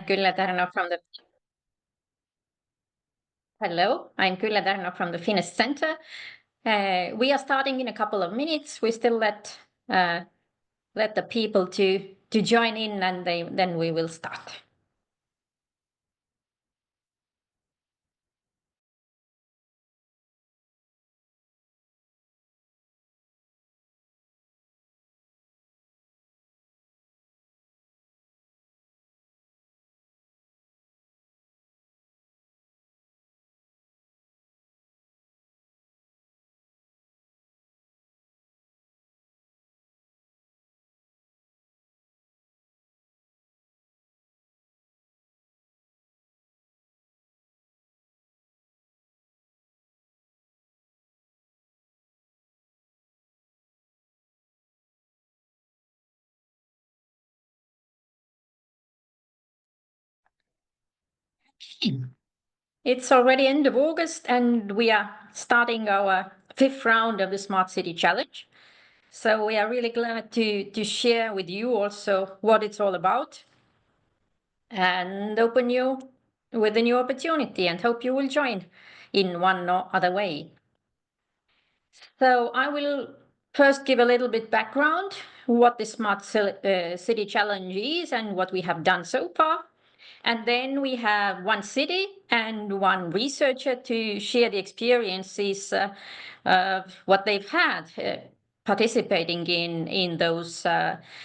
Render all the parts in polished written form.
I'm Külle Tärnov from the Hello, I'm Külle Tärnov from the Finnish Center. We are starting in a couple of minutes. We still let the people to join in, and then we will start. It's already end of August, and we are starting our 5th round of the Smart City Challenge. So we are really glad to share with you also what it's all about and open you with a new opportunity, and hope you will join in one or other way. So I will first give a little bit background, what the Smart City Challenge is and what we have done so far. And then we have one city and one researcher to share the experiences of what they've had participating in those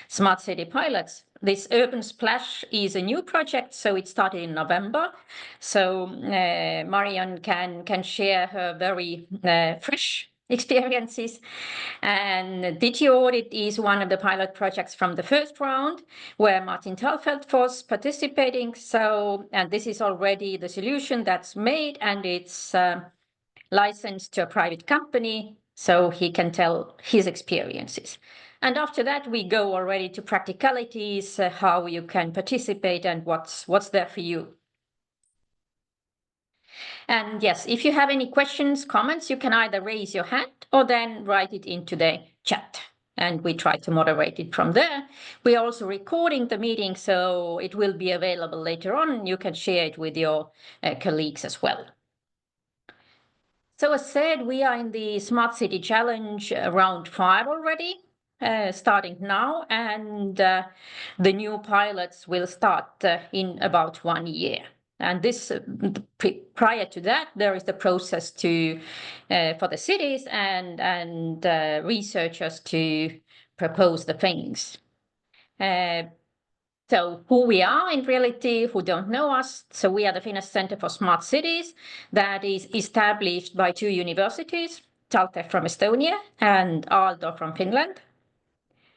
smart city pilots. This Urban Splash is a new project, so it started in November. So Marion can share her very fresh experiences. And DigiAudit is one of the pilot projects from the first round, where Martin Thalfeldt was participating. And this is already the solution that's made, and it's licensed to a private company, so he can tell his experiences. And after that, we go already to practicalities, how you can participate and what's there for you. And yes, if you have any questions, comments, you can either raise your hand or then write it into the chat, and we try to moderate it from there. We are also recording the meeting, so it will be available later on. You can share it with your colleagues as well. So as said, we are in the Smart City Challenge round 5 already, starting now, and the new pilots will start in about 1 year. And this prior to that, there is the process for the cities and researchers to propose the things. So who we are in reality, who don't know us, so we are the Finnish Center for Smart Cities that is established by 2 universities, Tallinn from Estonia and Aalto from Finland.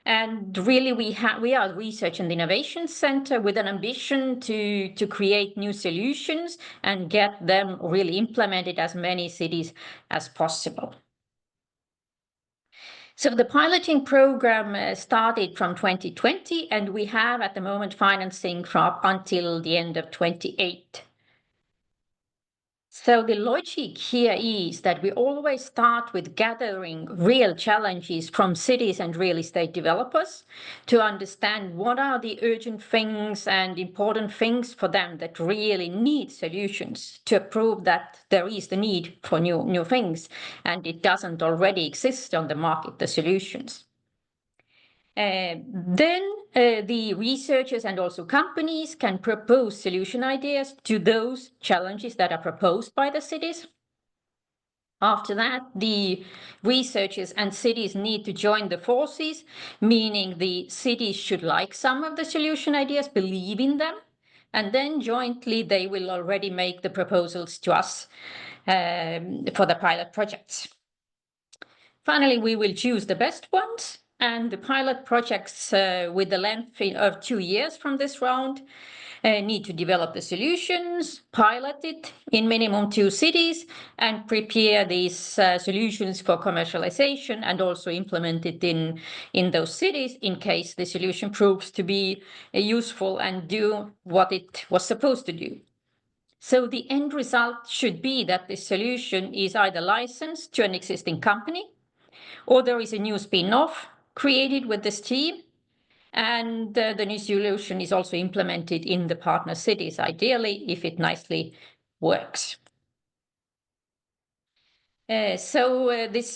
And really we are a research and innovation center with an ambition to create new solutions and get them really implemented as many cities as possible. So the piloting program started from 2020, and we have at the moment financing from until the end of 28. So the logic here is that we always start with gathering real challenges from cities and real estate developers to understand what are the urgent things and important things for them that really need solutions to prove that there is the need for new things and it doesn't already exist on the market, the solutions. Then the researchers and also companies can propose solution ideas to those challenges that are proposed by the cities. After that, the researchers and cities need to join the forces, meaning the cities should like some of the solution ideas, believe in them, and then jointly they will already make the proposals to us for the pilot projects. Finally, we will choose the best ones, and the pilot projects with the length of 2 years from this round need to develop the solutions, pilot it in minimum 2 cities, and prepare these solutions for commercialization and also implement it in those cities in case the solution proves to be useful and do what it was supposed to do. So the end result should be that the solution is either licensed to an existing company, or there is a new spin-off created with this team, And the new solution is also implemented in the partner cities, ideally, if it nicely works. This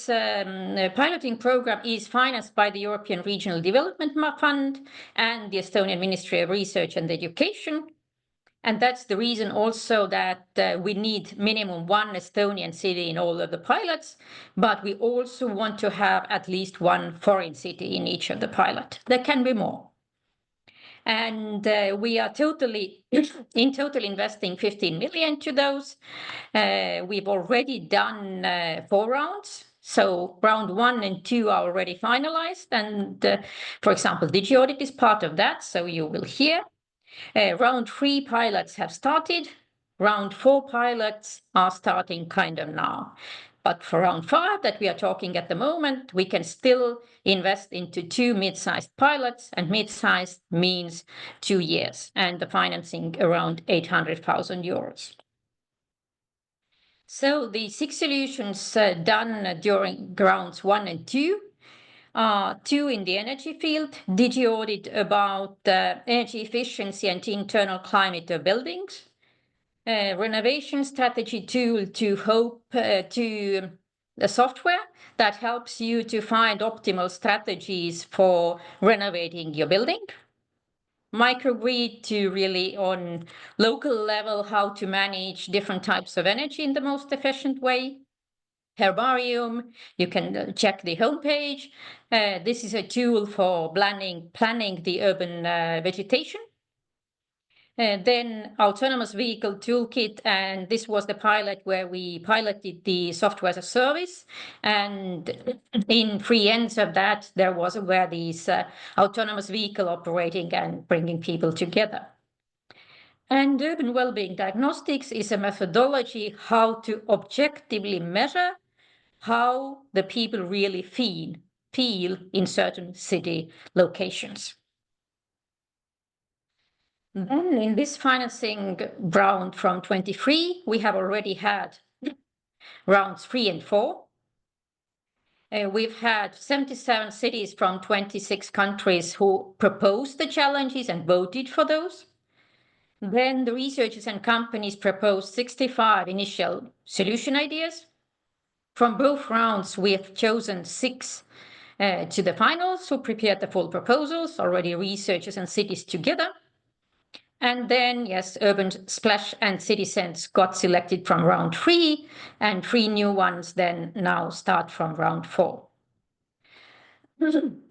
piloting program is financed by the European Regional Development Fund and the Estonian Ministry of Research and Education. And that's the reason also that we need minimum one Estonian city in all of the pilots, but we also want to have at least one foreign city in each of the pilot. There can be more. And we are in total investing 15 million to those. We've already done 4 rounds. So round 1 and 2 are already finalized. And for example, DigiAudit is part of that. So you will hear. Round 3 pilots have started. Round 4 pilots are starting kind of now. But for round 5 that we are talking at the moment, we can still invest into 2 mid-sized pilots, and mid-sized means 2 years, and the financing around 800,000 euros. So the 6 solutions done during rounds 1 and 2 are 2 in the energy field, DigiAudit about energy efficiency and internal climate of buildings, renovation strategy tool to the software that helps you to find optimal strategies for renovating your building. Microgrid to really on local level how to manage different types of energy in the most efficient way. Herbarium, you can check the homepage. This is a tool for planning the urban vegetation. Then autonomous vehicle toolkit, and this was the pilot where we piloted the software as a service, and in 3 ends of that there was where these autonomous vehicle operating and bringing people together. And urban well-being diagnostics is a methodology how to objectively measure how the people really feel in certain city locations. Then in this financing round from 23, we have already had rounds 3 and 4. We've had 77 cities from 26 countries who proposed the challenges and voted for those. Then the researchers and companies proposed 65 initial solution ideas. From both rounds, we have chosen 6 to the finals who prepared the full proposals, already researchers and cities together. And then, yes, Urban Splash and Citizens got selected from round 3, and 3 new ones then now start from round 4.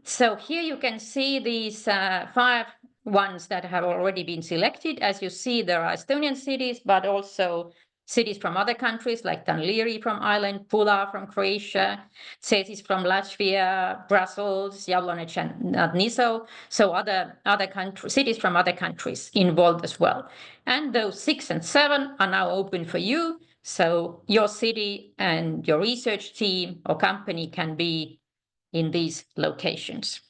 So here you can see these 5 ones that have already been selected. As you see, there are Estonian cities, but also cities from other countries like Tallinn from Ireland, Pula from Croatia, cities from Latvia, Brussels, Jablonec and Niso. So other cities from other countries involved as well. And those 6 and 7 are now open for you. So your city and your research team or company can be in these locations.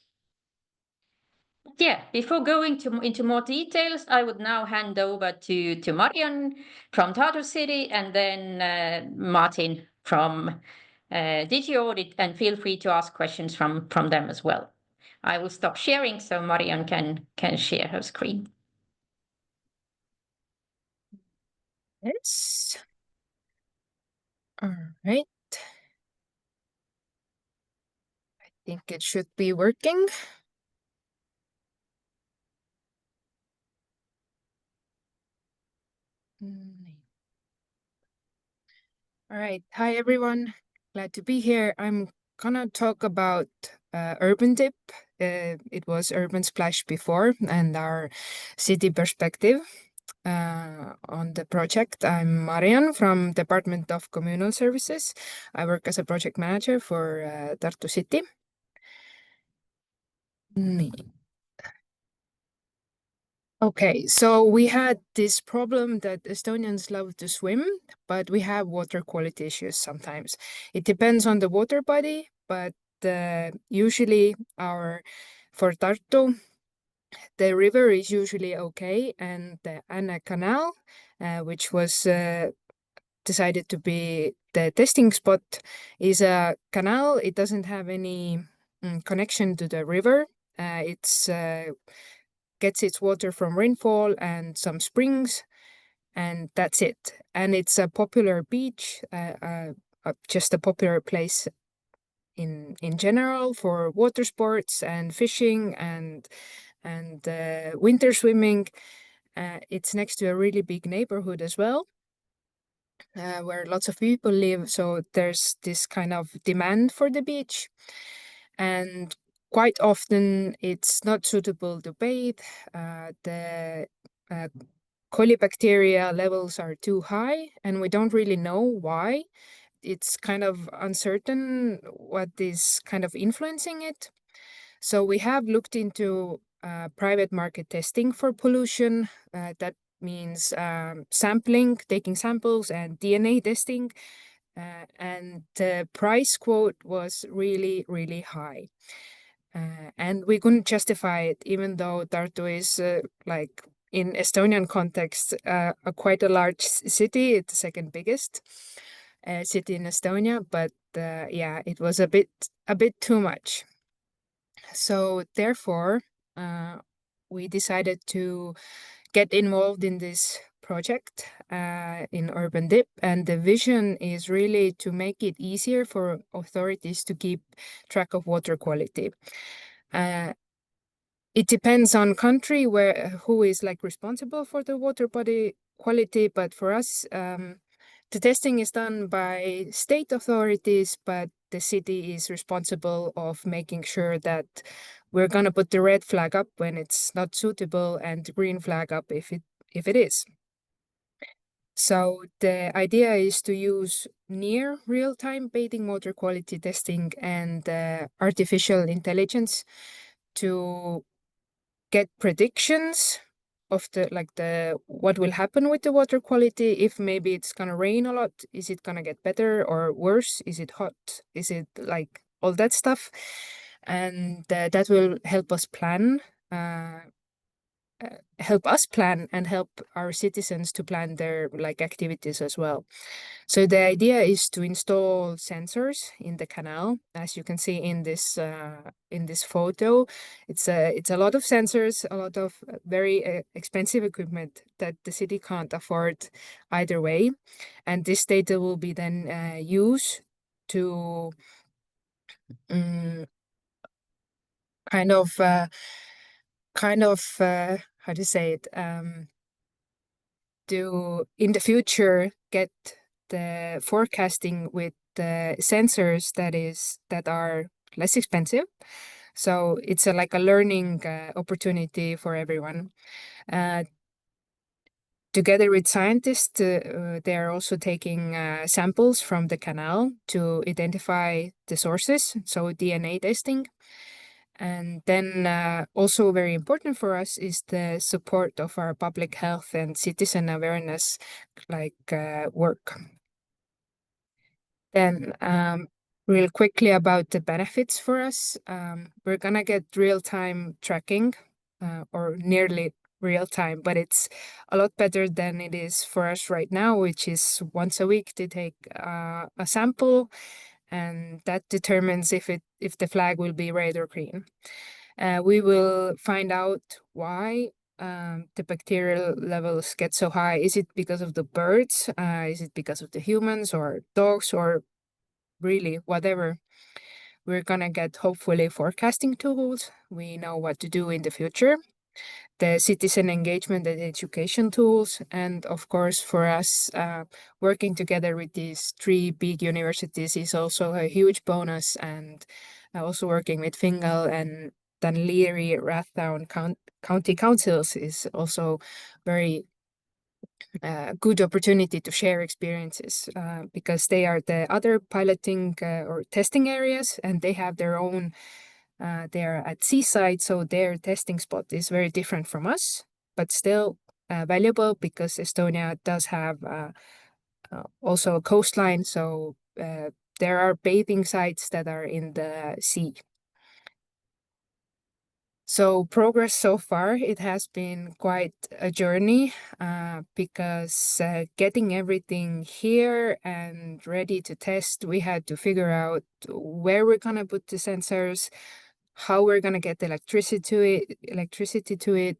Yeah, before going into more details, I would now hand over to Marion from Tartu City and then Martin from DigiAudit, and feel free to ask questions from them as well. I will stop sharing so Marion can share her screen. Yes. All right. I think it should be working. All right. Hi, everyone. Glad to be here. I'm gonna talk about Urban Dip. It was Urban Splash before, and our city perspective on the project. I'm Marion from Department of Communal Services. I work as a project manager for Tartu City. Okay, so we had this problem that Estonians love to swim, but we have water quality issues sometimes. It depends on the water body, but usually for Tartu, the river is usually okay, and the Anne Canal, which was decided to be the testing spot, is a canal. It doesn't have any connection to the river. It's gets its water from rainfall and some springs, and that's it. And it's a popular beach, just a popular place in general for water sports and fishing and winter swimming. It's next to a really big neighborhood as well, where lots of people live. So there's this kind of demand for the beach. And quite often it's not suitable to bathe. The colibacteria levels are too high, and we don't really know why. It's kind of uncertain what is kind of influencing it. So we have looked into private market testing for pollution. That means sampling, taking samples, and DNA testing. And the price quote was really, really high. And we couldn't justify it, even though Tartu is like in Estonian context, quite a large city. It's the second biggest city in Estonia, but yeah, it was a bit too much. So therefore, we decided to get involved in this project in Urban Dip, and the vision is really to make it easier for authorities to keep track of water quality. It depends on country who is like responsible for the water body quality, but for us, the testing is done by state authorities, but the city is responsible of making sure that we're gonna put the red flag up when it's not suitable and the green flag up if it is. So the idea is to use near real-time bathing water quality testing and artificial intelligence to get predictions of the what will happen with the water quality. If maybe it's gonna rain a lot, is it gonna get better or worse? Is it hot? Is it like all that stuff? And that will help us plan and help our citizens to plan their like activities as well. So the idea is to install sensors in the canal, as you can see in this photo. It's a lot of sensors, a lot of very expensive equipment that the city can't afford either way, and this data will be then used to kind of how to say it, to in the future get the forecasting with the sensors that are less expensive. So it's like a learning opportunity for everyone. Together with scientists, they are also taking samples from the canal to identify the sources, so DNA testing. And then also very important for us is the support of our public health and citizen awareness work. Then real quickly about the benefits for us. We're gonna get real-time tracking or nearly real time, but it's a lot better than it is for us right now, which is once a week to take a sample, and that determines if the flag will be red or green. We will find out why the bacterial levels get so high. Is it because of the birds? Is it because of the humans or dogs, or really whatever? We're gonna get hopefully forecasting tools. We know what to do in the future. The citizen engagement and education tools, and of course for us, working together with these three big universities is also a huge bonus, and also working with Fingal and Dunleary Rathdown County Councils is also very good opportunity to share experiences because they are the other piloting or testing areas, and they have their own they're at seaside, so their testing spot is very different from us, but still valuable because Estonia does have also a coastline, so there are bathing sites that are in the sea. So progress so far, it has been quite a journey because getting everything here and ready to test, we had to figure out where we're gonna put the sensors, how we're going to get electricity to it,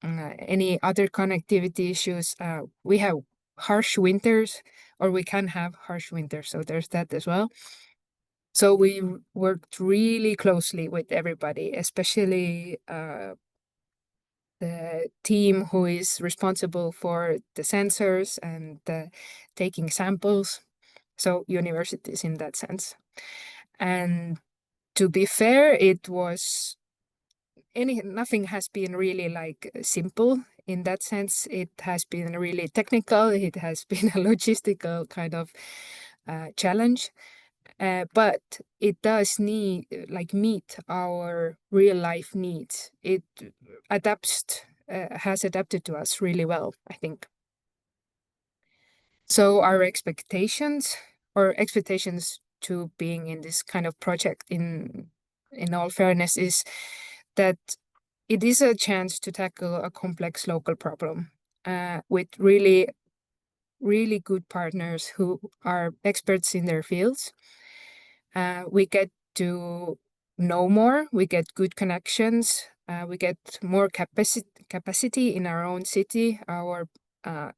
any other connectivity issues. We have harsh winters, or we can have harsh winters, so there's that as well. So we worked really closely with everybody, especially the team who is responsible for the sensors and taking samples. So universities in that sense. And to be fair, it was nothing has been really like simple in that sense. It has been really technical. It has been a logistical kind of challenge. But it does meet our real life needs. It has adapted to us really well, I think. So our expectations to being in this kind of project, in all fairness, is that it is a chance to tackle a complex local problem with really, really good partners who are experts in their fields. We get to know more, we get good connections, we get more capacity in our own city. Our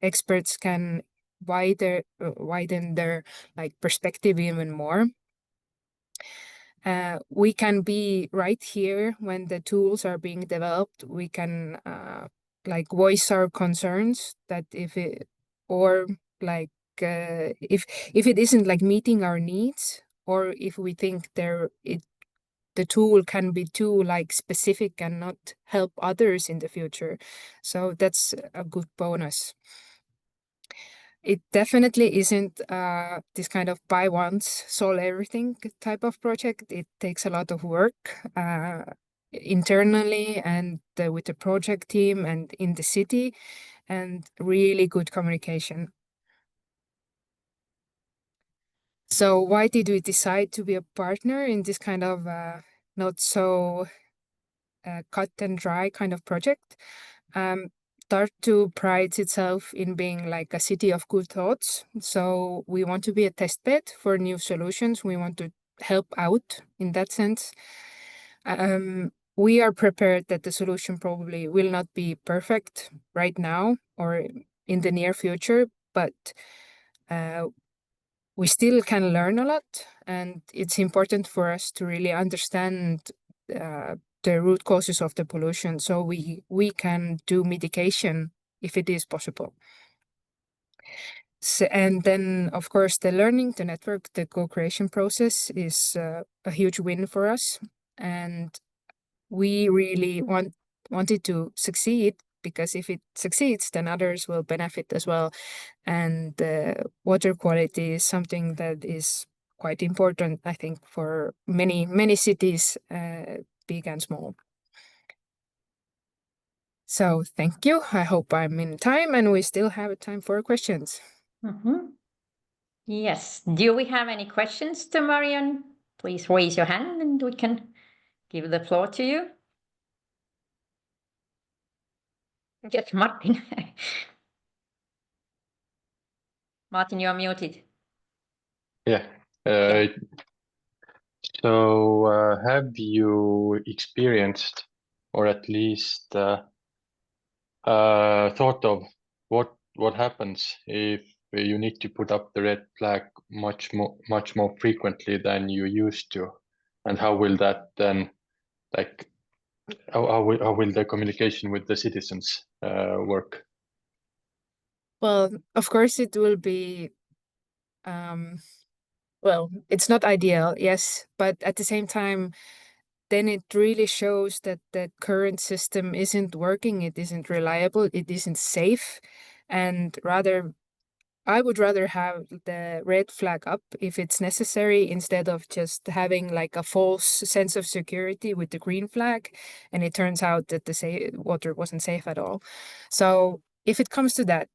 experts can widen their perspective even more. We can be right here when the tools are being developed. We can voice our concerns that if it isn't meeting our needs, or if we think the tool can be too specific and not help others in the future. So that's a good bonus. It definitely isn't this kind of buy once, solve everything type of project. It takes a lot of work internally and with the project team and in the city, and really good communication. So why did we decide to be a partner in this kind of not so cut and dry kind of project? Tartu prides itself in being a city of good thoughts. So we want to be a test bed for new solutions. We want to help out in that sense. We are prepared that the solution probably will not be perfect right now or in the near future, but we still can learn a lot, and it's important for us to really understand the root causes of the pollution, so we can do mitigation if it is possible. So, and then, of course, the learning, the network, the co-creation process is a huge win for us, and we really wanted to succeed, because if it succeeds, then others will benefit as well. And water quality is something that is quite important, I think, for many cities, big and small. So thank you. I hope I'm in time and we still have time for questions. Yes. Do we have any questions to Marion? Please raise your hand and we can give the floor to you. Yes, Martin. Martin, you are muted. Yeah. So have you experienced, or at least thought of what happens if you need to put up the red flag much more frequently than you used to, and how will that then how will the communication with the citizens work? Well, of course it will be well, it's not ideal, yes, but at the same time, then it really shows that the current system isn't working, it isn't reliable, it isn't safe, and I would rather have the red flag up if it's necessary, instead of just having a false sense of security with the green flag, and it turns out that the water wasn't safe at all. So if it comes to that,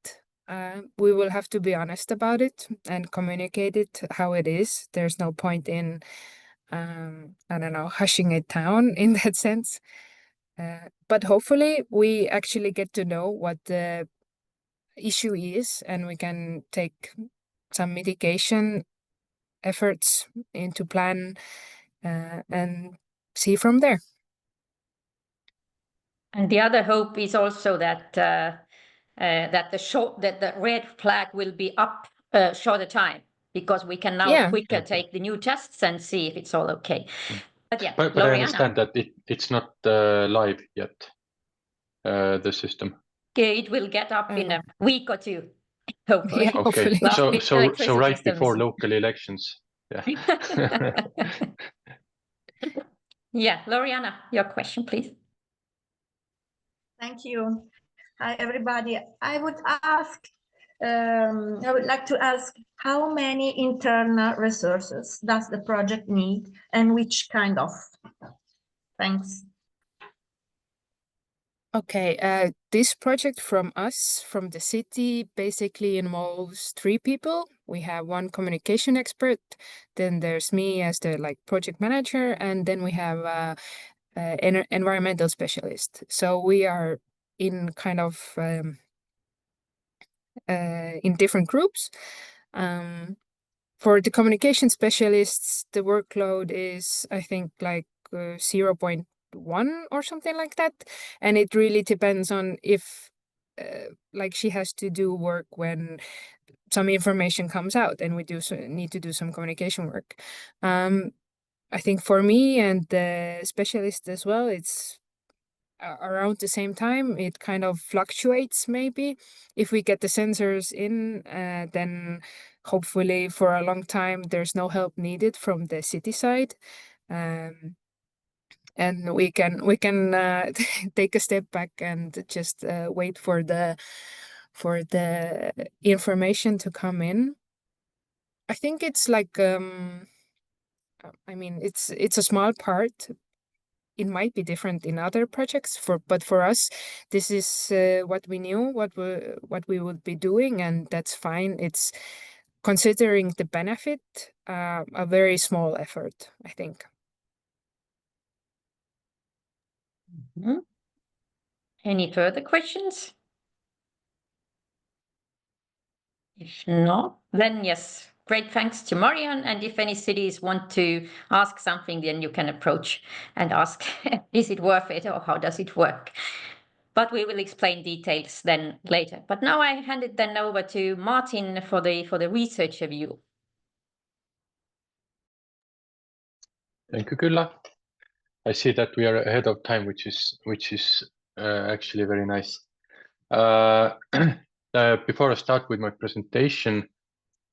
we will have to be honest about it and communicate it how it is. There's no point in, I don't know, hushing it down in that sense. But hopefully we actually get to know what the issue is, and we can take some mitigation efforts into plan, and see from there. And the other hope is also that the red flag will be up shorter time, because we can now quicker take the new tests and see if it's all okay. But yeah, but I understand that it's not live yet, the system. Okay, it will get up in a week or two, hopefully. Yeah, Okay, hopefully. so right before local elections. Yeah. Yeah, Loriana, your question, please. Thank you. Hi, everybody. I would like to ask, how many internal resources does the project need, and which kind of? Thanks. Okay, this project from us, from the city, basically involves 3 people. We have 1 communication expert, then there's me as the project manager, and then we have an environmental specialist. So we are in kind of in different groups. For the communication specialists, the workload is, I think, like 0.1 or something like that. And it really depends on if like she has to do work when some information comes out and we need to do some communication work. I think for me and the specialist as well, it's around the same time. It kind of fluctuates maybe. If we get the sensors in, then hopefully for a long time there's no help needed from the city side. And we can take a step back and just wait for the information to come in. I think it's like I mean it's a small part. It might be different in other projects, but for us, this is what we knew, what we would be doing, and that's fine. It's considering the benefit, a very small effort, I think. Mm-hmm. Any further questions? If not, then yes, great thanks to Marion. And if any cities want to ask something, then you can approach and ask, is it worth it or how does it work? But we will explain details then later. But now I hand it then over to Martin for the research review. Thank you, Külle. I see that we are ahead of time, which is actually very nice. Before I start with my presentation,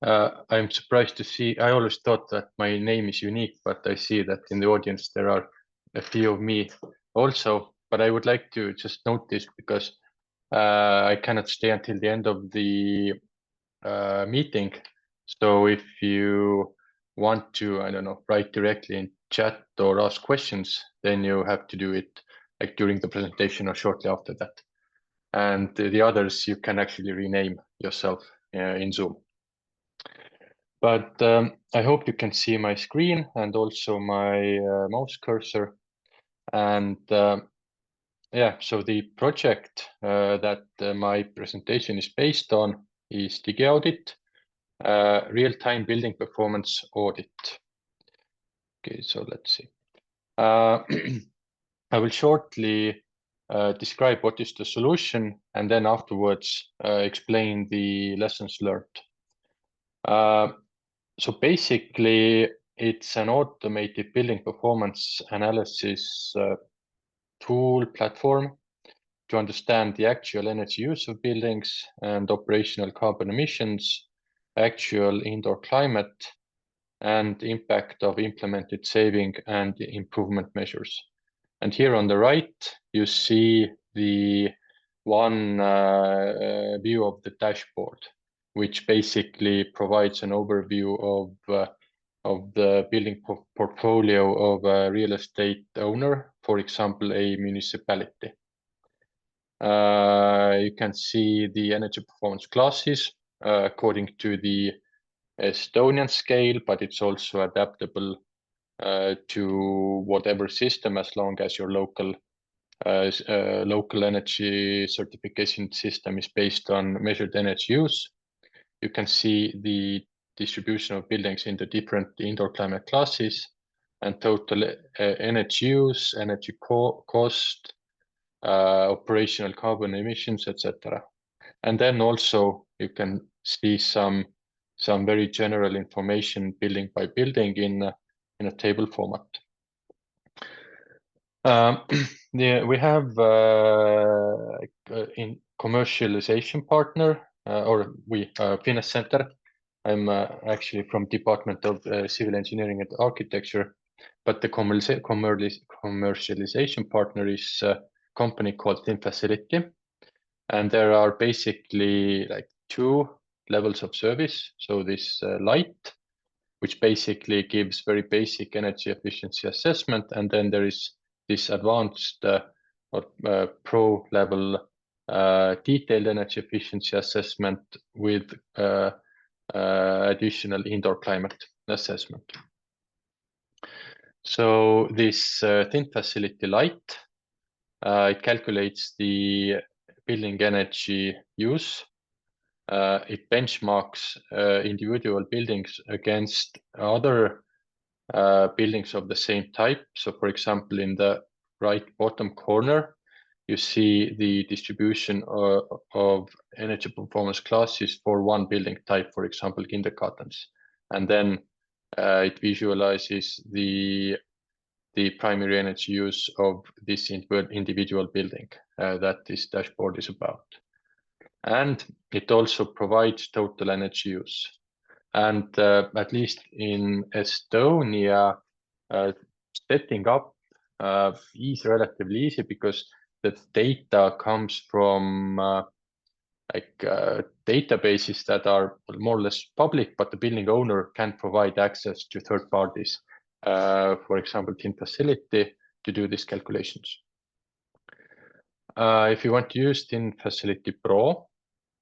I'm surprised to see. I always thought that my name is unique, but I see that in the audience there are a few of me also. But I would like to just note this because I cannot stay until the end of the meeting. So if you want to, I don't know, write directly in chat or ask questions, then you have to do it like during the presentation or shortly after that. And the others you can actually rename yourself in Zoom. But I hope you can see my screen and also my mouse cursor. And yeah, so the project that my presentation is based on is DigiAudit, real-time building performance audit. Okay, so let's see. I will shortly describe what is the solution and then afterwards explain the lessons learned. So basically, it's an automated building performance analysis tool platform to understand the actual energy use of buildings and operational carbon emissions, actual indoor climate, and impact of implemented saving and improvement measures. And here on the right, you see the one view of the dashboard, which basically provides an overview of the building portfolio of a real estate owner, for example, a municipality. You can see the energy performance classes according to the Estonian scale, but it's also adaptable to whatever system as long as your local energy certification system is based on measured energy use. You can see the distribution of buildings in the different indoor climate classes and total energy use, energy cost, operational carbon emissions, etc. And then also you can see some very general information building by building in a table format. We have in commercialization partner, or we Finance Center. I'm actually from Department of Civil Engineering and Architecture, but the commercialization partner is a company called Thalfeldt, and there are basically like 2 levels of service. So this light, which basically gives very basic energy efficiency assessment, and then there is this advanced pro level detailed energy efficiency assessment with additional indoor climate assessment. So this thin facility light, it calculates the building energy use. It benchmarks individual buildings against other buildings of the same type. So for example, in the right bottom corner, you see the distribution of energy performance classes for one building type, for example, kindergartens. And then it visualizes the primary energy use of this individual building that this dashboard is about. And it also provides total energy use. And at least in Estonia, setting up is relatively easy because the data comes from databases that are more or less public, but the building owner can provide access to third parties, for example, Thin Facility, to do these calculations. If you want to use Thin Facility Pro,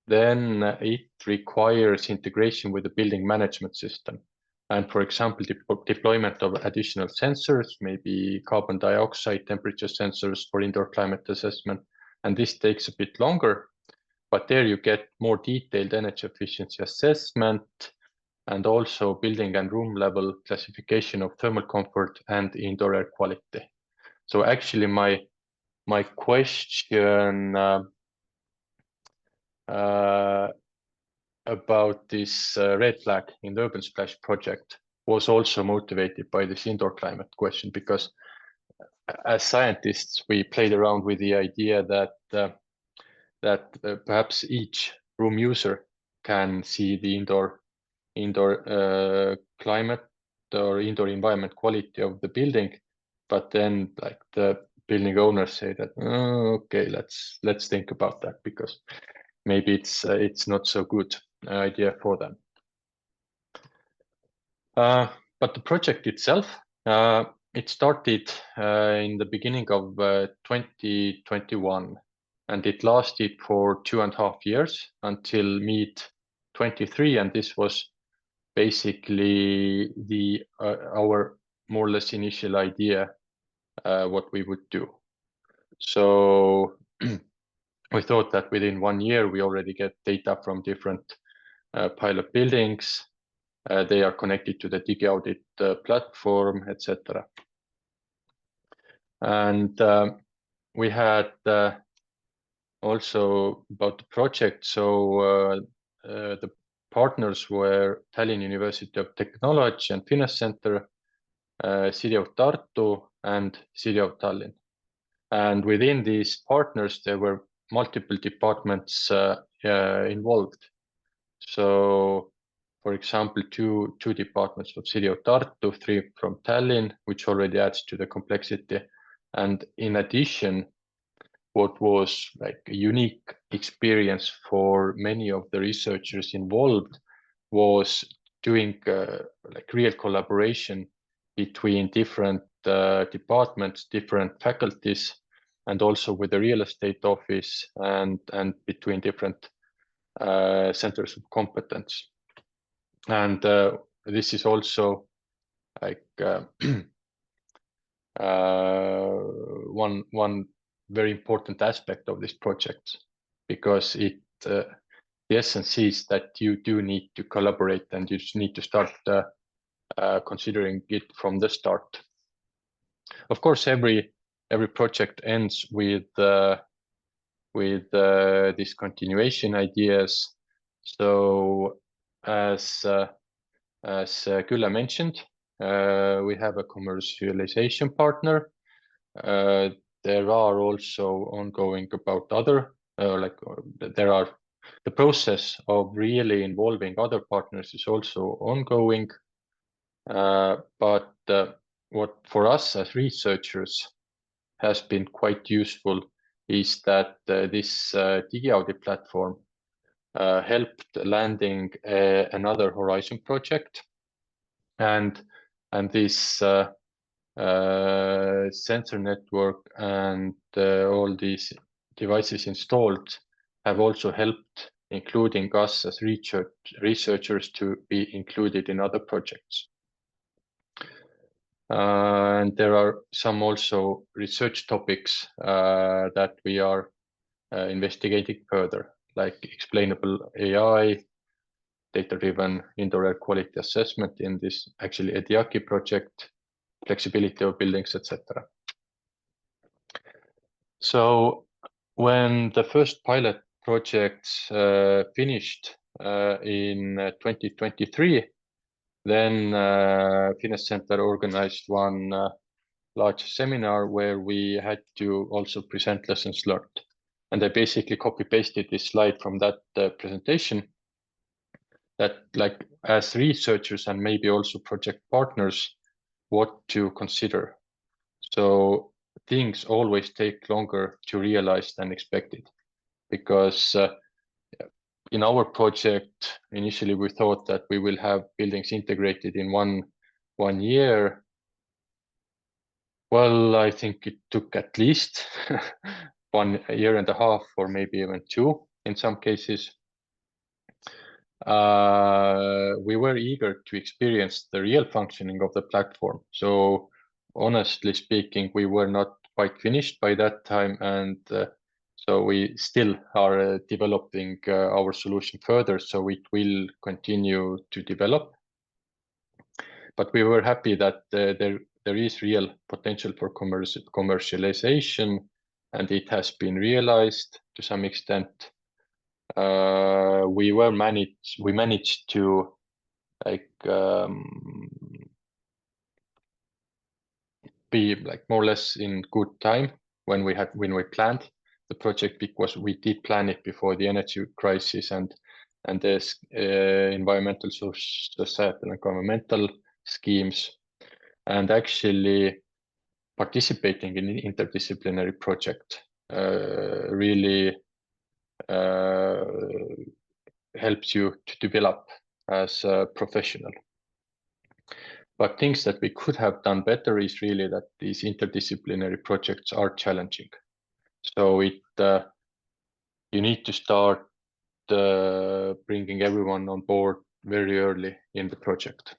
then it requires integration with the building management system. And for example, deployment of additional sensors, maybe carbon dioxide temperature sensors for indoor climate assessment. And this takes a bit longer, but there you get more detailed energy efficiency assessment and also building and room level classification of thermal comfort and indoor air quality. So actually my question about this red flag in the Urban Splash project was also motivated by this indoor climate question, because as scientists, we played around with the idea that perhaps each room user can see the indoor climate or indoor environment quality of the building, but then like the building owners say that, oh, okay, let's think about that, because maybe it's not so good idea for them. But the project itself, it started in the beginning of 2021, and it lasted for 2.5 years until mid-23, and this was basically our more or less initial idea what we would do. So we thought that within 1 year we already get data from different pilot buildings. They are connected to the DigiAudit platform, etc. And we had also about the project. So the partners were Tallinn University of Technology and Finance Center, City of Tartu, and City of Tallinn. And within these partners, there were multiple departments involved. So, for example, two departments from City of Tartu, 3 from Tallinn, which already adds to the complexity. And in addition, what was like a unique experience for many of the researchers involved was doing like real collaboration between different departments, different faculties, and also with the real estate office and between different centers of competence. And this is also like one very important aspect of this project, because it the essence is that you do need to collaborate and you just need to start considering it from the start. Of course, every project ends with discontinuation ideas. So as Külle mentioned, we have a commercialization partner. There are also ongoing about other, there are the process of really involving other partners is also ongoing. But what for us as researchers has been quite useful is that this DigiAudit platform helped landing another Horizon project, and this sensor network and all these devices installed have also helped, including us as researchers, to be included in other projects. And there are some also research topics that we are investigating further, like explainable AI, data-driven indoor air quality assessment in this actually EDIAC project, flexibility of buildings, etc. So when the first pilot projects finished in 2023, then Finance Center organized one large seminar where we had to also present lessons learned. And I basically copy-pasted this slide from that presentation, that like as researchers and maybe also project partners, what to consider. So things always take longer to realize than expected, because in our project, initially we thought that we will have buildings integrated in one year. Well, I think it took at least 1.5 years or maybe even 2 in some cases. We were eager to experience the real functioning of the platform. So honestly speaking, we were not quite finished by that time, and so we still are developing our solution further, so it will continue to develop. But we were happy that there is real potential for commercialization, and it has been realized to some extent. We managed to be like more or less in good time when we planned the project, because we did plan it before the energy crisis and this environmental, societal and governmental schemes, and actually participating in an interdisciplinary project really helps you to develop as a professional. But things that we could have done better is really that these interdisciplinary projects are challenging. So you need to start bringing everyone on board very early in the project.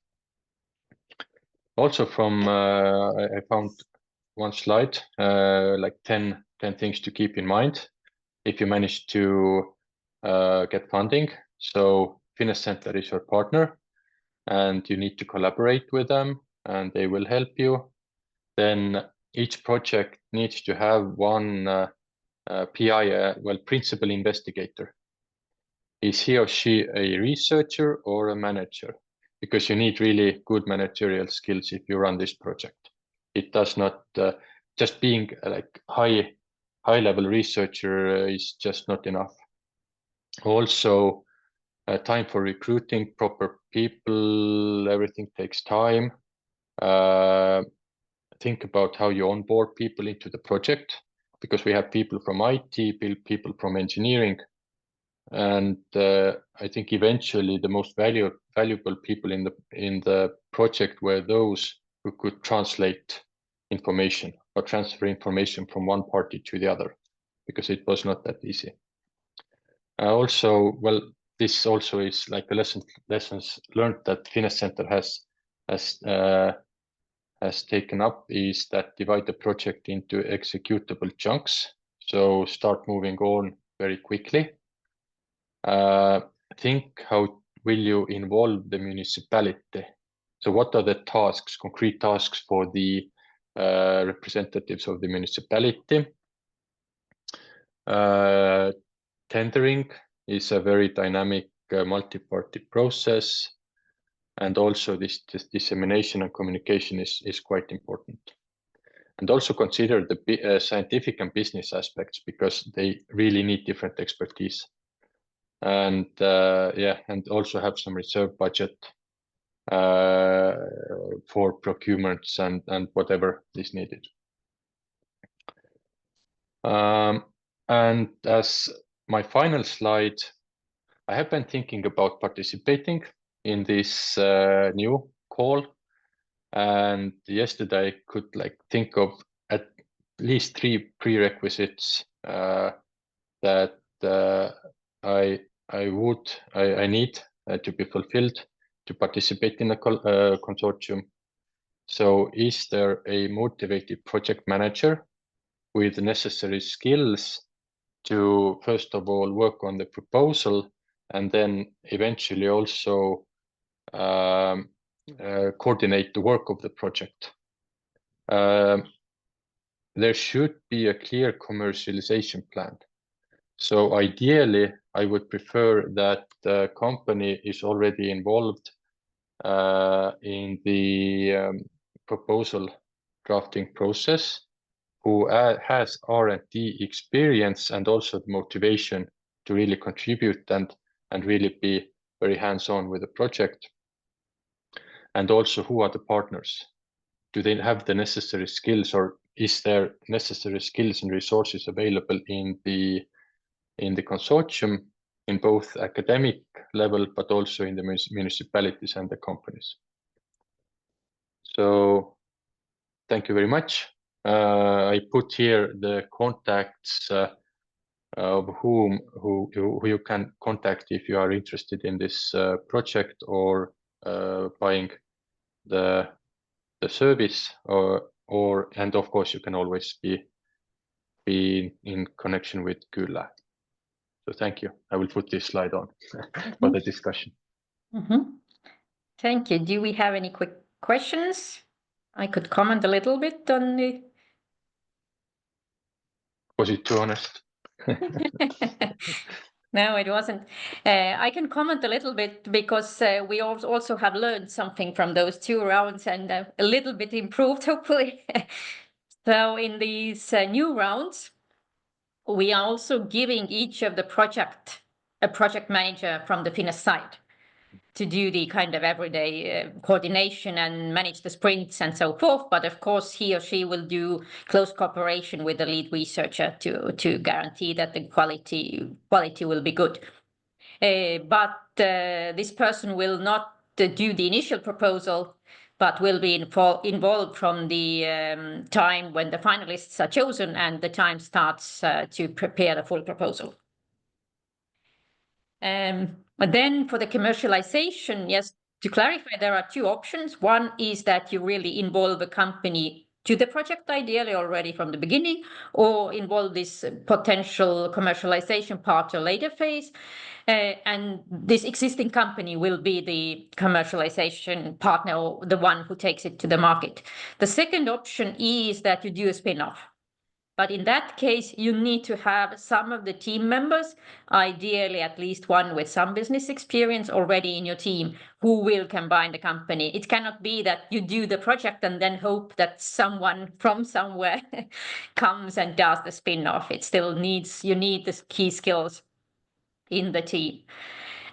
Also from, I found one slide, like 10 things to keep in mind if you manage to get funding. So Finance Center is your partner, and you need to collaborate with them, and they will help you. Then each project needs to have one PI, principal investigator. Is he or she a researcher or a manager? Because you need really good managerial skills if you run this project. It does not just being like high-level researcher is just not enough. Also, time for recruiting proper people, everything takes time. Think about how you onboard people into the project, because we have people from IT, people from engineering. And I think eventually the most valuable people in the project were those who could translate information or transfer information from one party to the other, because it was not that easy. Also, well, this also is like a lessons learned that Finance Center has taken up, is that divide the project into executable chunks. So start moving on very quickly. Think how will you involve the municipality? So what are the tasks, concrete tasks for the representatives of the municipality. Tendering is a very dynamic multi-party process, and also this dissemination and communication is quite important. And also consider the scientific and business aspects, because they really need different expertise. And and also have some reserve budget for procurements and whatever is needed. And as my final slide, I have been thinking about participating in this new call. And yesterday I could think of at least 3 prerequisites that I need to be fulfilled to participate in a consortium. So is there a motivated project manager with the necessary skills to, first of all, work on the proposal, and then eventually also coordinate the work of the project? There should be a clear commercialization plan. So ideally, I would prefer that the company is already involved in the proposal drafting process, who has R&D experience and also the motivation to really contribute and really be very hands-on with the project. And also, who are the partners? Do they have the necessary skills, or is there necessary skills and resources available in the consortium, in both academic level, but also in the municipalities and the companies? So thank you very much. I put here the contacts of who you can contact if you are interested in this project or buying the service, and of course you can always be in connection with Külle. So thank you. I will put this slide on for the discussion. Thank you. Do we have any quick questions? I could comment a little bit on the... Was it too honest? No, it wasn't. I can comment a little bit because we also have learned something from those 2 rounds and a little bit improved, hopefully. So in these new rounds, we are also giving each of the project a project manager from the Finnish side to do the kind of everyday coordination and manage the sprints and so forth. But of course, he or she will do close cooperation with the lead researcher to guarantee that the quality will be good. But this person will not do the initial proposal, but will be involved from the time when the finalists are chosen and the time starts to prepare the full proposal. But then for the commercialization, yes, to clarify, there are 2 options. One is that you really involve a company to the project, ideally already from the beginning, or involve this potential commercialization part at a later phase. And this existing company will be the commercialization partner, or the one who takes it to the market. The second option is that you do a spin-off. But in that case, you need to have some of the team members, ideally at least one with some business experience already in your team, who will combine the company. It cannot be that you do the project and then hope that someone from somewhere comes and does the spin-off. It still needs, you need the key skills in the team.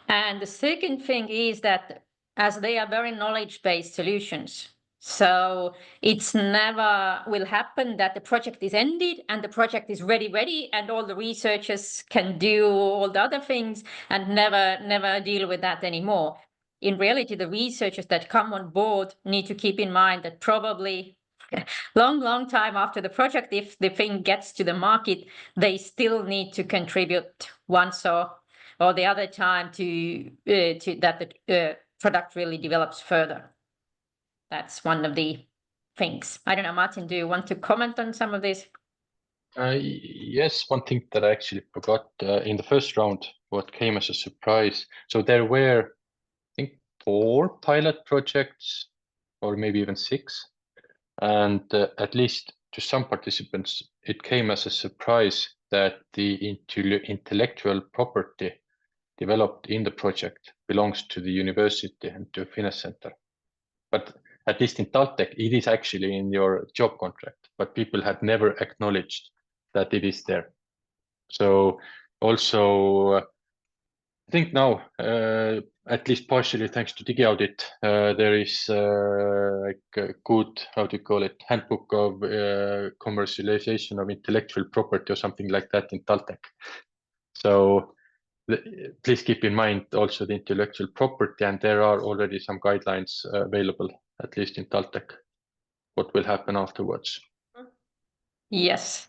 And the second thing is that as they are very knowledge-based solutions, so it's never will happen that the project is ended and the project is ready, and all the researchers can do all the other things and never deal with that anymore. In reality, the researchers that come on board need to keep in mind that probably long time after the project, if the thing gets to the market, they still need to contribute once or the other time to that the product really develops further. That's one of the things. I don't know, Martin, do you want to comment on some of this? Yes, one thing that I actually forgot in the first round, what came as a surprise. So there were, I think, 4 pilot projects, or maybe even 6. And at least to some participants, it came as a surprise that the intellectual property developed in the project belongs to the university and to a finance center. But at least in Talltech, it is actually in your job contract, but people had never acknowledged that it is there. So also, I think now, at least partially thanks to DigiAudit, there is like a good, how do you call it, handbook of commercialization of intellectual property or something like that in Talltech. So please keep in mind also the intellectual property, and there are already some guidelines available, at least in Talltech, what will happen afterwards. Yes.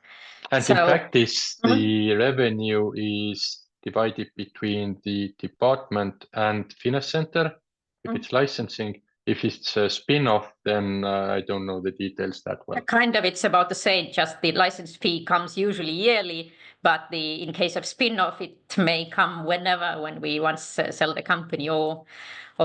And in practice, the revenue is divided between the department and finance center, if it's licensing. If it's a spin-off, then I don't know the details that well. Kind of, it's about the same, just the license fee comes usually yearly, but in case of spin-off, it may come whenever, when we once sell the company or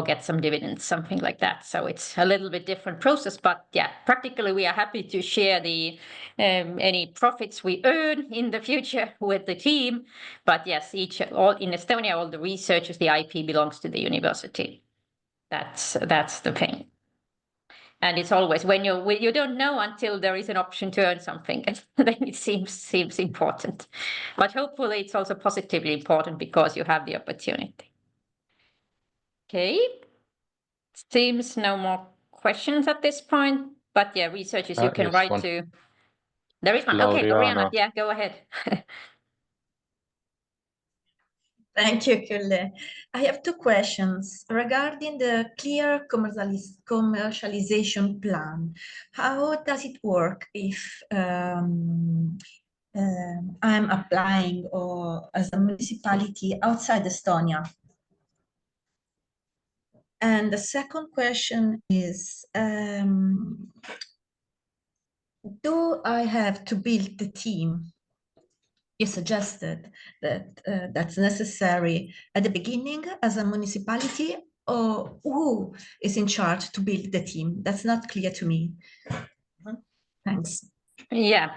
get some dividends, something like that. So it's a little bit different process, but yeah, practically we are happy to share the any profits we earn in the future with the team. But yes, all in Estonia, all the researchers, the IP belongs to the university. That's the thing. And it's always when you don't know until there is an option to earn something, and then it seems important. But hopefully it's also positively important because you have the opportunity. Okay. Seems no more questions at this point, but yeah, researchers, you can write one. to. There is one. Okay, Oriana, yeah, go ahead. Thank you, Külle. I have two questions regarding the clear commercialization plan. How does it work if I'm applying or as a municipality outside Estonia? And the second question is, do I have to build the team? You suggested that that's necessary at the beginning as a municipality, or who is in charge to build the team? That's not clear to me. Thanks. Yeah,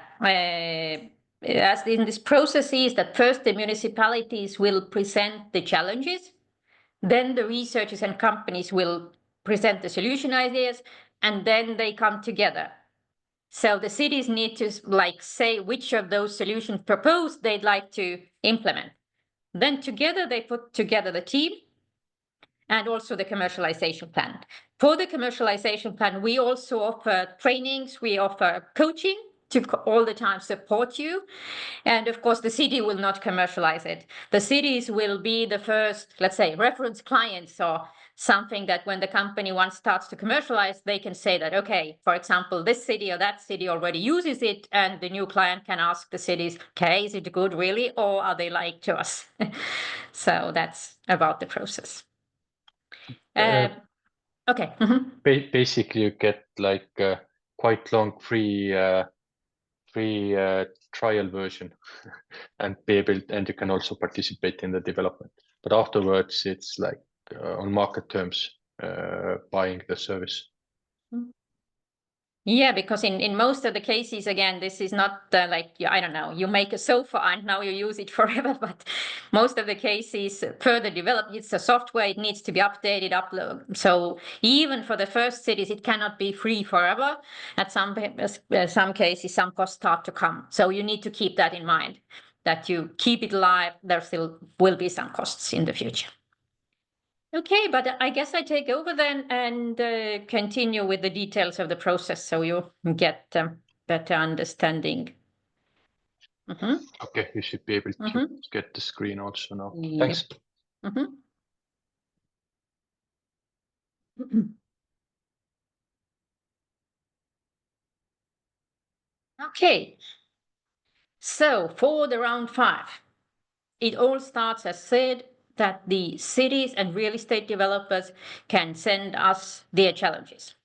as in this process is that first the municipalities will present the challenges, then the researchers and companies will present the solution ideas, and then they come together. So the cities need to say which of those solutions proposed they'd like to implement. Then together they put together the team and also the commercialization plan. For the commercialization plan, we also offer trainings, we offer coaching to all the time support you. And of course, the city will not commercialize it. The cities will be the first, let's say, reference clients or something that when the company once starts to commercialize, they can say that, okay, for example, this city or that city already uses it, and the new client can ask the cities, okay, is it good really, or are they lying to us? So that's about the process. Okay. Basically, you get like a quite long free trial version and you can also participate in the development. But afterwards, it's like on market terms, buying the service. Yeah, because in most of the cases, again, this is not I don't know, you make a sofa and now you use it forever, but most of the cases further developed, it's a software, it needs to be updated, upload. So even for the first cities, it cannot be free forever. At some cases, some costs start to come. So you need to keep that in mind, that you keep it alive, there still will be some costs in the future. Okay, but I guess I take over then and continue with the details of the process so you get better understanding. Okay, you should be able to get the screen also now. Yep. Thanks. Okay, so for the round 5, it all starts as said that the cities and real estate developers can send us their challenges.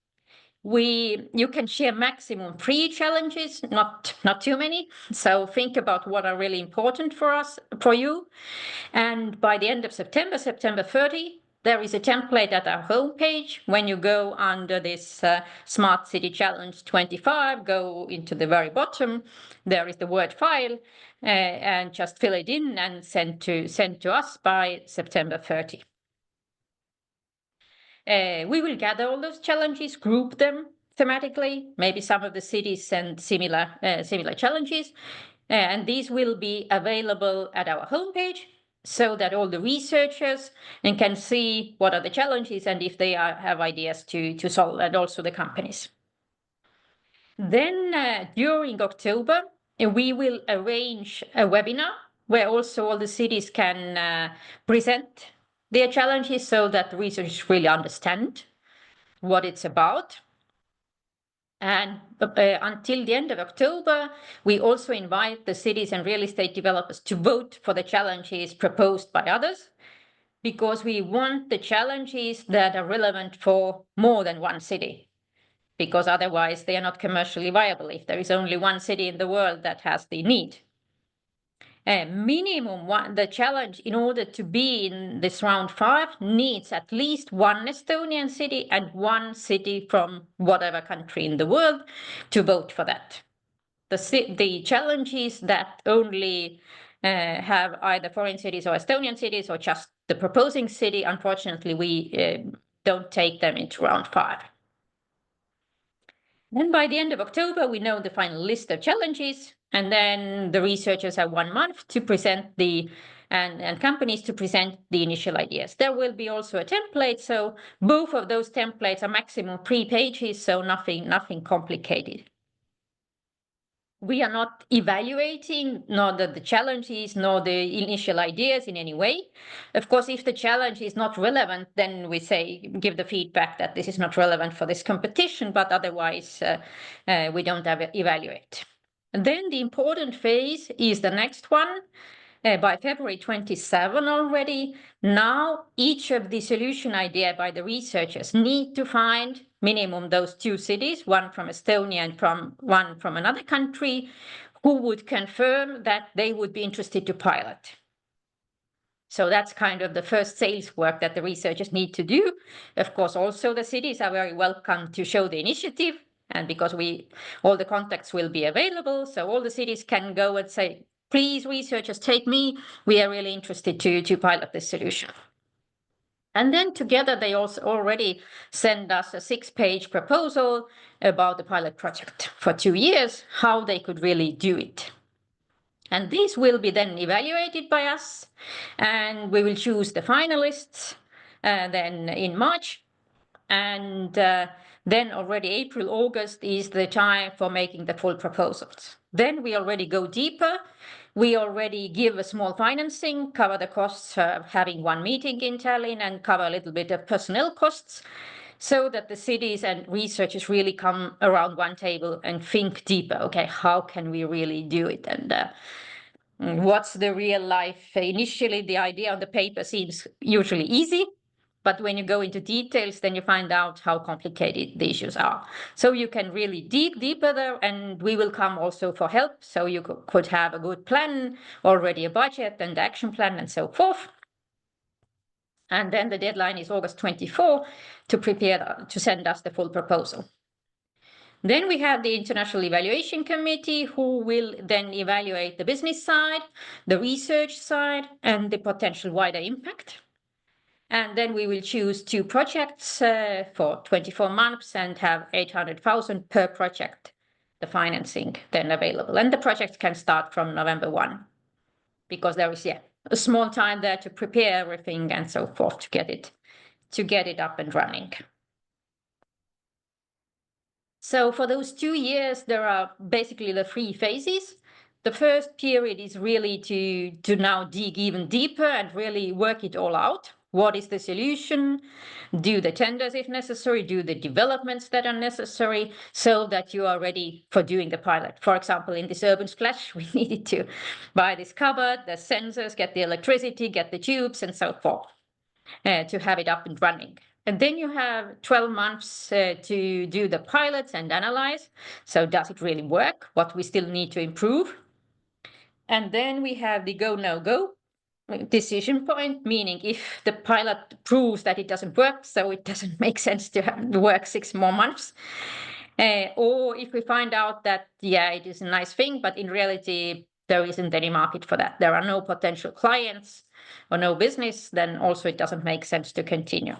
You can share maximum 3 challenges, not too many. So think about what are really important for you. And by the end of September 30, There is a template at our homepage. When you go under this Smart City Challenge 25, go into the very bottom. There is the Word file, and just fill it in and send to us by September 30. We will gather all those challenges, group them thematically. Maybe some of the cities send similar challenges, and these will be available at our homepage, so that all the researchers can see what are the challenges and if they have ideas to solve, and also the companies. Then during October, we will arrange a webinar where also all the cities can present their challenges, so that the researchers really understand what it's about. And until the end of October, we also invite the cities and real estate developers to vote for the challenges proposed by others, because we want the challenges that are relevant for more than one city, because otherwise they are not commercially viable if there is only one city in the world that has the need. The challenge, in order to be in this round 5, needs at least one Estonian city and one city from whatever country in the world to vote for that. The challenges that only have either foreign cities or Estonian cities or just the proposing city, unfortunately, we don't take them into round 5. Then by the end of October, we know the final list of challenges, and then the researchers have 1 month to present and companies to present the initial ideas. There will be also a template, so both of those templates are maximum 3 pages, so nothing complicated. We are not evaluating nor the challenges nor the initial ideas in any way. Of course, if the challenge is not relevant, then we give the feedback that this is not relevant for this competition, but otherwise we don't evaluate. And then the important phase is the next one. By February 27 already, now each of the solution idea by the researchers need to find minimum those 2 cities, one from Estonia and one from another country, who would confirm that they would be interested to pilot. So that's kind of the first sales work that the researchers need to do. Of course, also the cities are very welcome to show the initiative, and because all the contacts will be available, so all the cities can go and say, please, researchers, take me. We are really interested to pilot this solution. And then together they also already send us a 6-page proposal about the pilot project for 2 years, how they could really do it. And these will be then evaluated by us, and we will choose the finalists then in March. And then already April, August is the time for making the full proposals. Then we already go deeper. We already give a small financing, cover the costs of having 1 meeting in Tallinn, and cover a little bit of personnel costs, so that the cities and researchers really come around one table and think deeper. Okay, how can we really do it? And what's the real life? Initially, the idea on the paper seems usually easy, but when you go into details, then you find out how complicated the issues are. So you can really dig deeper there, and we will come also for help. So you could have a good plan, already a budget and action plan and so forth. And then the deadline is August 24 to prepare to send us the full proposal. Then we have the International Evaluation Committee, who will then evaluate the business side, the research side, and the potential wider impact. And then we will choose 2 projects for 24 months and have 800,000 per project, the financing then available. And the project can start from November 1, because there is a small time there to prepare everything and so forth to get it up and running. So for those 2 years, there are basically the 3 phases. The first period is really to now dig even deeper and really work it all out. What is the solution? Do the tenders if necessary, do the developments that are necessary, so that you are ready for doing the pilot. For example, in this urban splash, we needed to buy this cupboard, the sensors, get the electricity, get the tubes, and so forth, to have it up and running. And then you have 12 months to do the pilots and analyze. So does it really work? What we still need to improve? And then we have the go, no go. decision point, meaning if the pilot proves that it doesn't work, so it doesn't make sense to have to work 6 more months. Or if we find out that, yeah, it is a nice thing, but in reality, there isn't any market for that. There are no potential clients or no business, then also it doesn't make sense to continue.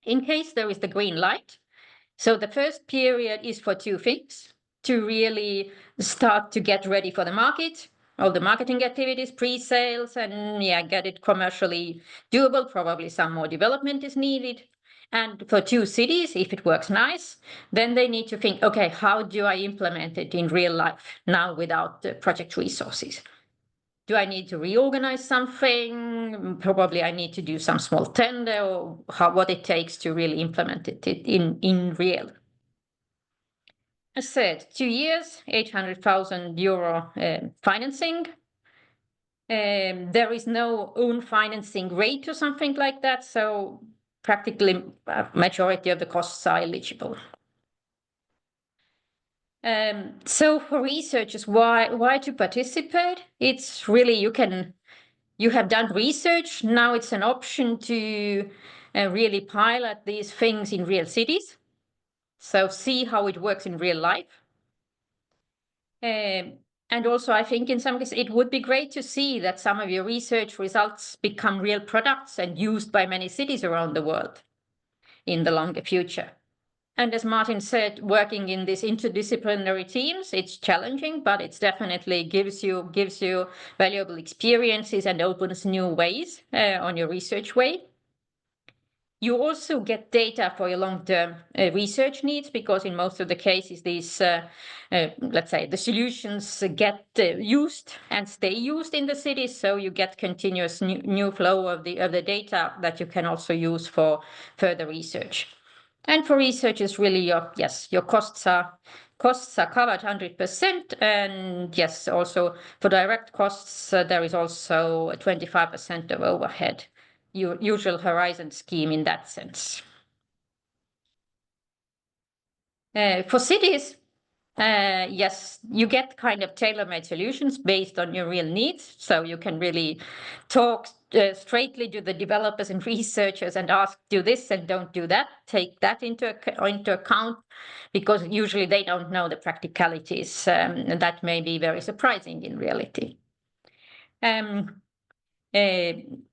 In case there is the green light, so the first period is for 2 things: to really start to get ready for the market, all the marketing activities, pre-sales, and yeah, get it commercially doable. Probably some more development is needed. And for 2 cities, if it works nice, then they need to think, okay, how do I implement it in real life now without the project resources? Do I need to reorganize something? Probably I need to do some small tender, or what it takes to really implement it in real. As said, 2 years, 800,000 euro financing. There is no own financing rate or something like that, so practically majority of the costs are eligible. So for researchers, why to participate? It's really you have done research, now it's an option to really pilot these things in real cities. So see how it works in real life. And also, I think in some cases, it would be great to see that some of your research results become real products and used by many cities around the world in the longer future. And as Martin said, working in these interdisciplinary teams, it's challenging, but it's definitely gives you valuable experiences and opens new ways on your research way. You also get data for your long-term research needs, because in most of the cases, these, let's say, the solutions get used and stay used in the cities. So you get continuous new flow of the data that you can also use for further research. And for research, is really your costs are covered 100%, and yes, also for direct costs, there is also 25% of overhead. Usual Horizon scheme in that sense. For cities, yes, you get kind of tailor-made solutions based on your real needs. So you can really talk straightly to the developers and researchers and ask, do this and don't do that. Take that into account, because usually they don't know the practicalities. And that may be very surprising in reality.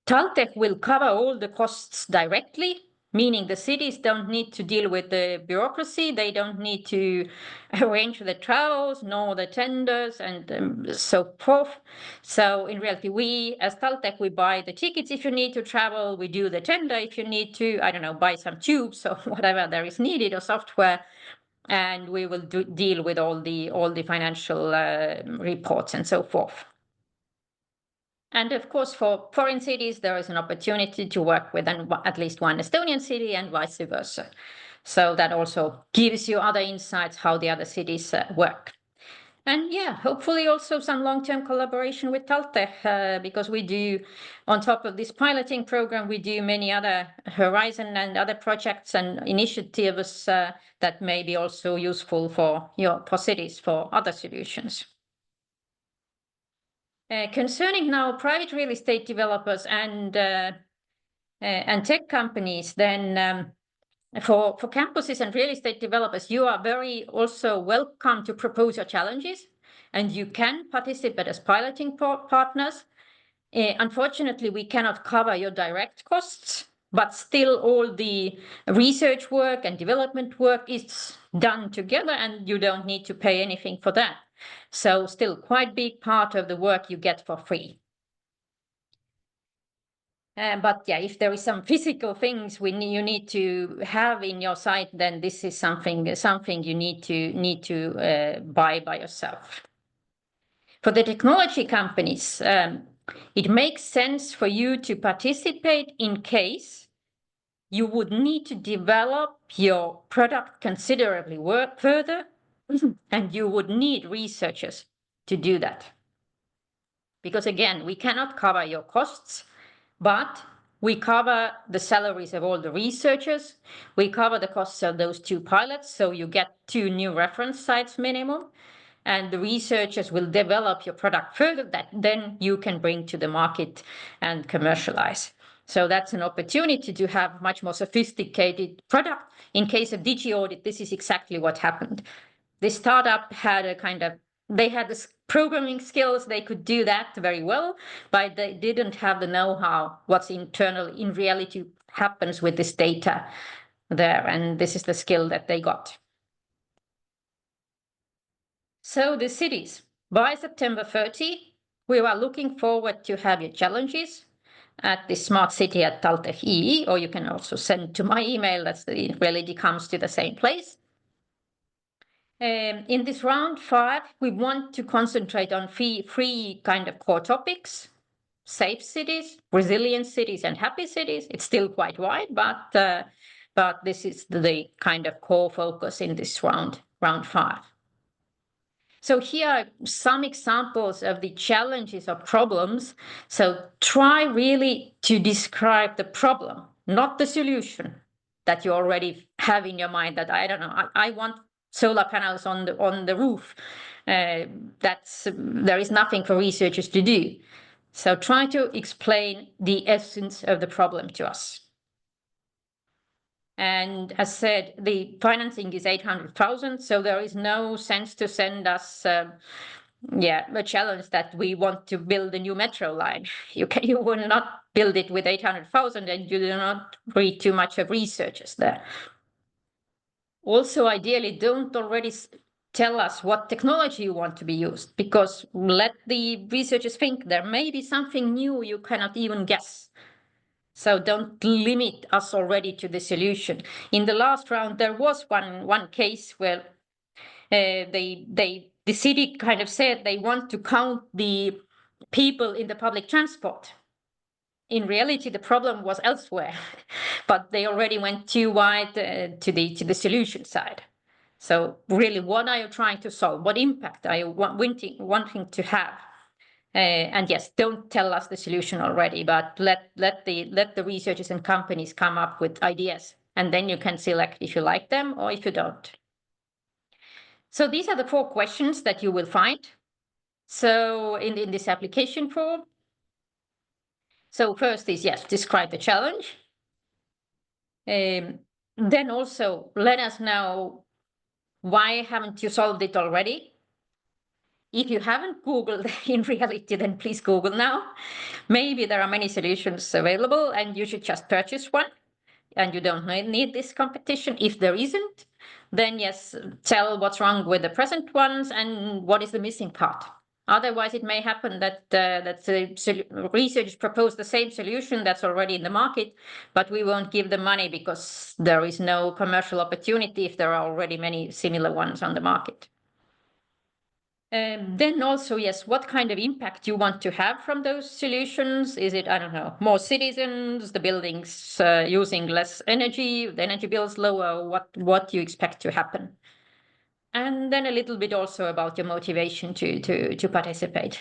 Thalfeldt will cover all the costs directly, meaning the cities don't need to deal with the bureaucracy. They don't need to arrange the travels, nor the tenders, and so forth. So in reality, we as Thalfeldt, we buy the tickets if you need to travel. We do the tender if you need to, I don't know, buy some tubes or whatever there is needed, or software. And we will deal with all the financial reports and so forth. And of course, for foreign cities, there is an opportunity to work with at least one Estonian city and vice versa. So that also gives you other insights how the other cities work. And yeah, hopefully also some long-term collaboration with Thalfeldt, because we do, on top of this piloting program, we do many other Horizon and other projects and initiatives that may be also useful for cities for other solutions. Concerning now private real estate developers and tech companies, then for campuses and real estate developers, you are very also welcome to propose your challenges, and you can participate as piloting partners. Unfortunately, we cannot cover your direct costs, but still all the research work and development work is done together, and you don't need to pay anything for that. So still quite big part of the work you get for free. But yeah, if there is some physical things you need to have in your site, then this is something you need to buy by yourself. For the technology companies, it makes sense for you to participate in case you would need to develop your product considerably further, and you would need researchers to do that. Because again, we cannot cover your costs, but we cover the salaries of all the researchers. We cover the costs of those 2 pilots, so you get 2 new reference sites minimum. and the researchers will develop your product further that then you can bring to the market and commercialize. So that's an opportunity to have much more sophisticated product. In case of DigiAudit, this is exactly what happened. The startup had they had the programming skills, they could do that very well, but they didn't have the know-how what's internal in reality happens with this data there, and this is the skill that they got. So the cities, by September 30, we are looking forward to have your challenges at the Smart City at Tallinn EE, or you can also send to my email, it really comes to the same place. In this round 5, we want to concentrate on three kind of core topics: safe cities, resilient cities, and happy cities. It's still quite wide, but this is the kind of core focus in this round 5. So here are some examples of the challenges or problems. So try really to describe the problem, not the solution that you already have in your mind that, I don't know, I want solar panels on the roof. There is nothing for researchers to do. So try to explain the essence of the problem to us. And as said, the financing is 800,000, so there is no sense to send us a challenge that we want to build a new metro line. You will not build it with 800,000, and you do not read too much of researchers there. Also, ideally, don't already tell us what technology you want to be used, because let the researchers think there may be something new you cannot even guess. So don't limit us already to the solution. In the last round, there was one case where the city kind of said they want to count the people in the public transport. In reality, the problem was elsewhere, but they already went too wide to the solution side. So really, what are you trying to solve? What impact are you wanting to have? And yes, don't tell us the solution already, but let the researchers and companies come up with ideas, and then you can select if you like them or if you don't. So these are the 4 questions that you will find. So in this application form. So first is, yes, describe the challenge. Then also let us know why haven't you solved it already. If you haven't Googled in reality, then please Google now. Maybe there are many solutions available and you should just purchase one and you don't need this competition. If there isn't, then yes, tell what's wrong with the present ones and what is the missing part. Otherwise, it may happen that the researchers propose the same solution that's already in the market, but we won't give them money because there is no commercial opportunity if there are already many similar ones on the market. Then also, yes, what kind of impact you want to have from those solutions? Is it, I don't know, more citizens, the buildings using less energy, the energy bills lower, what you expect to happen? And then a little bit also about your motivation to participate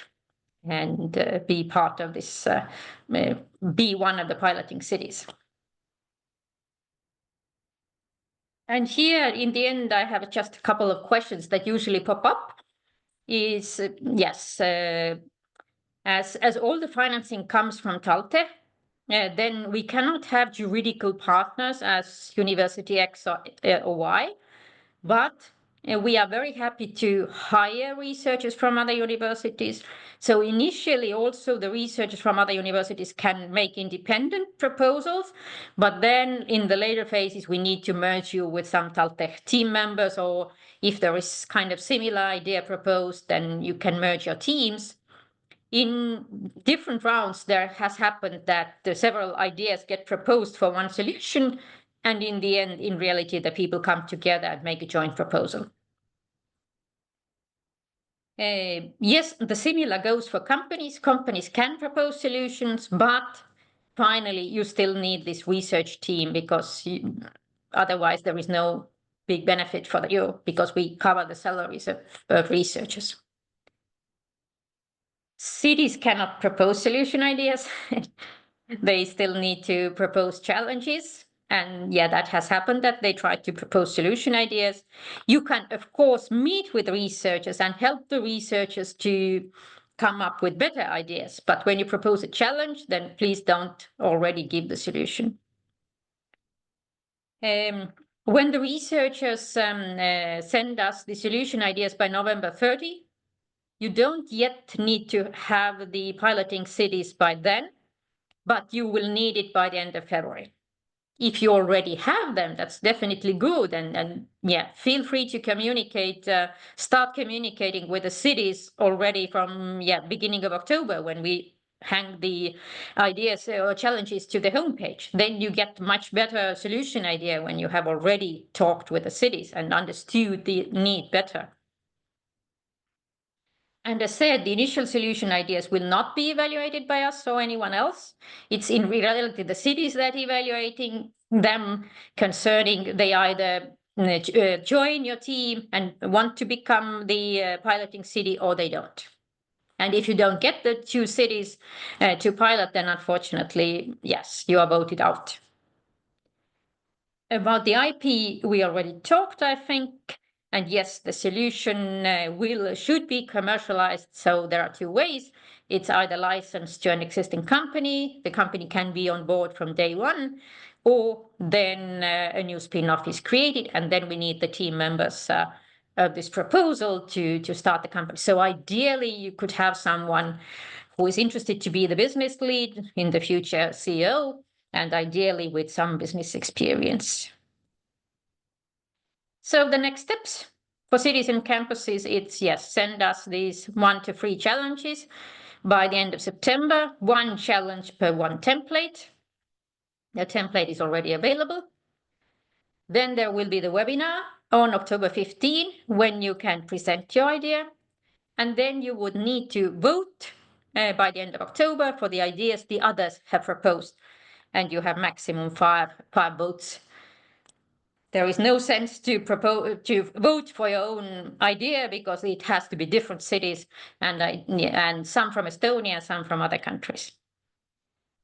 and be part of this, be one of the piloting cities. And here, in the end, I have just a couple of questions that usually pop up. Is yes, as all the financing comes from Tallinn, then we cannot have juridical partners as University X or Y, but we are very happy to hire researchers from other universities. So initially also the researchers from other universities can make independent proposals, but then in the later phases we need to merge you with some Tallinn team members, or if there is kind of similar idea proposed, then you can merge your teams. In different rounds, there has happened that several ideas get proposed for one solution, and in the end, in reality, the people come together and make a joint proposal. Yes, the similar goes for companies. Companies can propose solutions, but finally, you still need this research team because otherwise there is no big benefit for you because we cover the salaries of researchers. Cities cannot propose solution ideas. They still need to propose challenges. And yeah, that has happened, that they try to propose solution ideas. You can, of course, meet with researchers and help the researchers to come up with better ideas. But when you propose a challenge, then please don't already give the solution. When the researchers send us the solution ideas by November 30, you don't yet need to have the piloting cities by then, but you will need it by the end of February. If you already have them, that's definitely good. And yeah, feel free to communicate, start communicating with the cities already from beginning of October, when we hang the ideas or challenges to the homepage. Then you get much better solution idea when you have already talked with the cities and understood the need better. And as said, the initial solution ideas will not be evaluated by us or anyone else. It's in reality the cities that evaluating them, concerning they either join your team and want to become the piloting city, or they don't. And if you don't get the 2 cities to pilot, then unfortunately, yes, you are voted out. About the IP, we already talked, I think. And yes, the solution should be commercialized. So there are 2 ways. It's either licensed to an existing company, the company can be on board from day 1, or then a new spin-off is created, and then we need the team members of this proposal to start the company. So ideally, you could have someone who is interested to be the business lead, in the future CEO, and ideally with some business experience. So the next steps for cities and campuses, it's send us these 1 to 3 challenges by the end of September, 1 challenge per 1 template. The template is already available. Then there will be the webinar on October 15, when you can present your idea. And then you would need to vote by the end of October for the ideas the others have proposed. And you have maximum 5 votes. There is no sense to vote for your own idea, because it has to be different cities, and some from Estonia, some from other countries.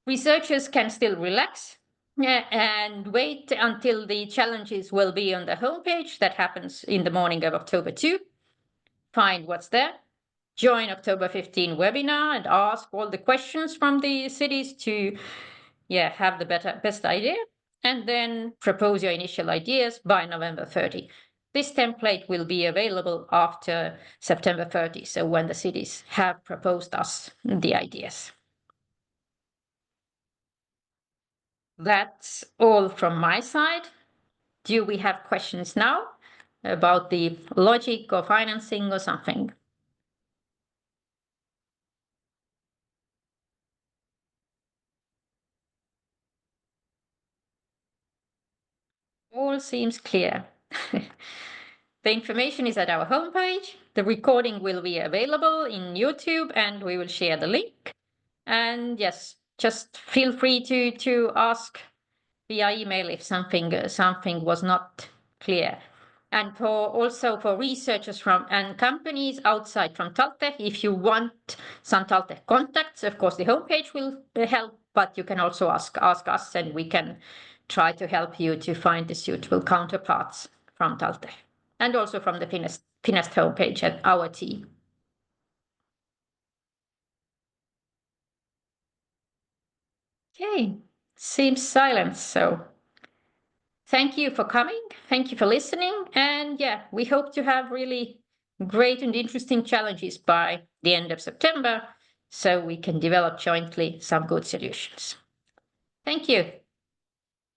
Researchers can still relax and wait until the challenges will be on the homepage. That happens in the morning of October 2. Find what's there. Join October 15 webinar and ask all the questions from the cities to have the best idea. And then propose your initial ideas by November 30. This template will be available after September 30, so when the cities have proposed us the ideas. That's all from my side. Do we have questions now about the logic or financing or something? All seems clear. The information is at our homepage. The recording will be available in YouTube, and we will share the link. And yes, just feel free to ask via email if something was not clear. And also for researchers and companies outside from Tallinn, if you want some Tallinn contacts, of course the homepage will help, but you can also ask us, and we can try to help you to find the suitable counterparts from Tallinn, and also from the Finest homepage at our team. Okay, seems silent, so thank you for coming, thank you for listening, and we hope to have really great and interesting challenges by the end of September, so we can develop jointly some good solutions. Thank you.